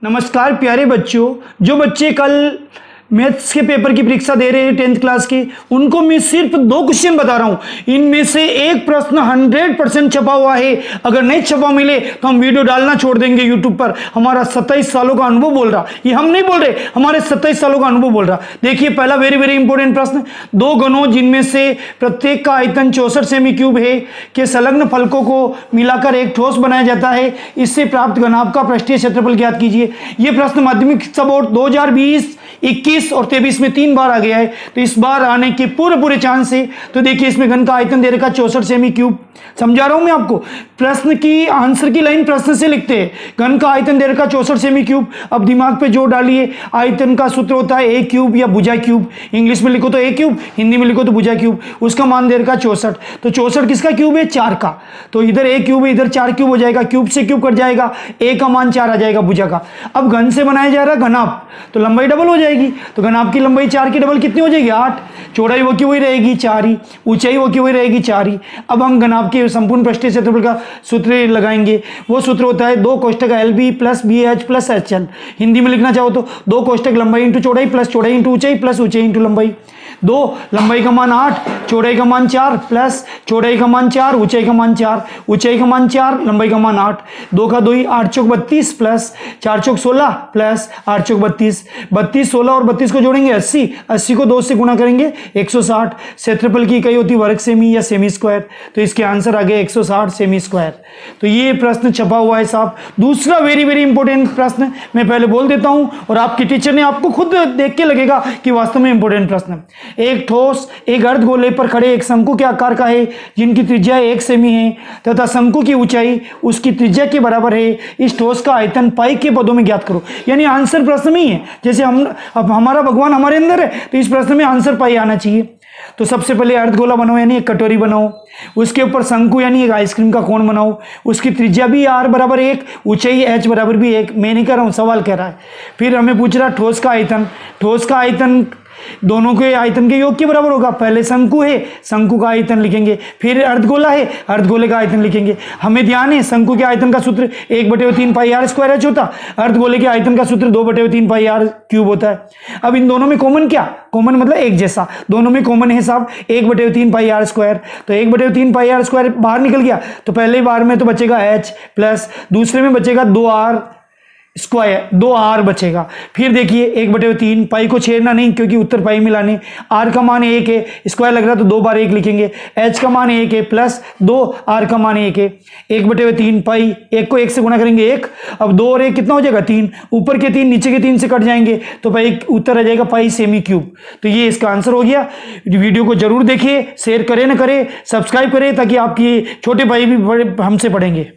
नमस्कार प्यारे बच्चों, जो बच्चे कल मैथ्स के पेपर की परीक्षा दे रहे हैं 10th क्लास के, उनको मैं सिर्फ 2 क्वेश्चन बता रहा हूं। इनमें से एक प्रश्न 100% छपा हुआ है। अगर नहीं छपा मिले तो हम वीडियो डालना छोड़ देंगे यूट्यूब पर। हमारा 27 सालों का अनुभव बोल रहा, ये हम नहीं बोल रहे, हमारे 27 सालों का अनुभव बोल रहा। देखिए पहला वेरी वेरी इंपॉर्टेंट प्रश्न, 2 घनों जिनमें से प्रत्येक का आयतन 64 सेमी क्यूब है के संलग्न फलकों को मिलाकर एक ठोस बनाया जाता है, इससे प्राप्त घनाभ का पृष्ठीय क्षेत्रफल ज्ञात कीजिए। यह प्रश्न माध्यमिक शिक्षा बोर्ड 2020, 21 और 23 में 3 बार आ गया है, तो इस बार आने के पूरे चांस है। तो देखिए इसमें घन का आयतन दे रखा 64 सेमी क्यूब। समझा रहा हूं मैं आपको, प्रश्न की आंसर की लाइन प्रश्न से लिखते हैं। घन का आयतन दे रखा 64 सेमी क्यूब। अब दिमाग पे जोर डालिए, आयतन का सूत्र होता है ए क्यूब या भुजा क्यूब। इंग्लिश में लिखो तो ए क्यूब, हिंदी में लिखो तो भुजा क्यूब। उसका मान दे रखा 64। तो 64 किसका क्यूब है? 4 का। तो इधर ए क्यूब है, इधर 4 क्यूब हो जाएगा, क्यूब से क्यूब कट जाएगा, ए का मान 4 आ जाएगा भुजा का। अब घन से बनाया जा रहा है घनाभ, तो लंबाई डबल हो जाएगी। तो घनाभ की लंबाई 4 की डबल कितनी हो जाएगी? 8। चौड़ाई वो की वही रहेगी 4 ही, ऊंचाई वो की वही रहेगी 4 ही। अब हम घनाभ के संपूर्ण पृष्ठीय क्षेत्रफल का सूत्र लगाएंगे। वो सूत्र होता है 2 कोष्टक LB plus BH plus HL। Hindi में लिखना चाहो तो 2 कोष्टक लंबाई इंटू चौड़ाई प्लस चौड़ाई इंटू ऊंचाई प्लस ऊंचाई इंटू लंबाई। 2 लंबाई का मान 8, चौड़ाई का मान 4 प्लस चौड़ाई का मान 4, ऊंचाई का मान 4, ऊंचाई का मान 4, लंबाई का मान 8। 2 का 2 ही, 8 चौक 32 प्लस 4 चौक 16 प्लस 8 चौक 32। 32, 16 और 32 को जोड़ेंगे 80, 80 को 2 से गुणा करेंगे 160। क्षेत्रफल की इकाई होती वर्ग सेमी या सेमी स्क्वायर, तो इसके आंसर आ गए 160 सेमी स्क्वायर। तो ये प्रश्न छपा हुआ है साहब। दूसरा वेरी वेरी इंपॉर्टेंट प्रश्न मैं पहले बोल देता हूं, और आपके टीचर ने आपको खुद देख के लगेगा कि वास्तव में इंपॉर्टेंट प्रश्न है। एक ठोस एक अर्धगोले पर खड़े एक शंकु के आकार का है, जिनकी त्रिज्या 1 सेमी है तथा शंकु की ऊंचाई उसकी त्रिज्या के बराबर है। इस ठोस का आयतन पाई के पदों में ज्ञात करो। यानी आंसर प्रश्न में ही है, जैसे अब हमारा भगवान हमारे अंदर है, तो इस प्रश्न में आंसर पाई आना चाहिए। तो सबसे पहले अर्धगोला बनाओ, यानी एक कटोरी बनाओ, उसके ऊपर शंकु यानी एक आइसक्रीम का कोन बनाओ, उसकी त्रिज्या भी r बराबर 1, ऊंचाई h बराबर भी 1। मैं नहीं कह रहा हूं, सवाल कह रहा है। फिर हमें पूछ रहा ठोस का आयतन। ठोस का आयतन दोनों के आयतन के योग के बराबर होगा। पहले शंकु है, शंकु का आयतन लिखेंगे, फिर अर्धगोला है, अर्धगोले का आयतन लिखेंगे। हमें ध्यान है शंकु के आयतन का सूत्र 1/3 पाई r स्क्वायर h होता, अर्धगोले के आयतन का सूत्र 2/3 पाई r क्यूब होता है। अब इन दोनों में कॉमन क्या? कॉमन मतलब एक जैसा, दोनों में कॉमन है साहब 1/3 पाई r स्क्वायर। तो 1/3 पाई r स्क्वायर बाहर निकल गया, तो पहले बार में तो बचेगा h प्लस दूसरे में बचेगा 2r स्क्वायर, 2r बचेगा। फिर देखिए 1/3, पाई को छेड़ना नहीं क्योंकि उत्तर पाई में लाने। r का मान 1 है, स्क्वायर लग रहा तो 2 बार 1 लिखेंगे। h का मान 1 है प्लस 2, r का मान 1 है। 1/3 पाई, 1 को 1 से गुणा करेंगे 1। अब 2 और 1 कितना हो जाएगा? 3। ऊपर के 3 नीचे के 3 से कट जाएंगे, तो पाई उत्तर आ जाएगा पाई सेमी क्यूब। तो ये इसका आंसर हो गया। वीडियो को जरूर देखिए, शेयर करें ना करें, सब्सक्राइब करें, ताकि आपकी छोटे भाई भी हमसे पढ़ेंगे।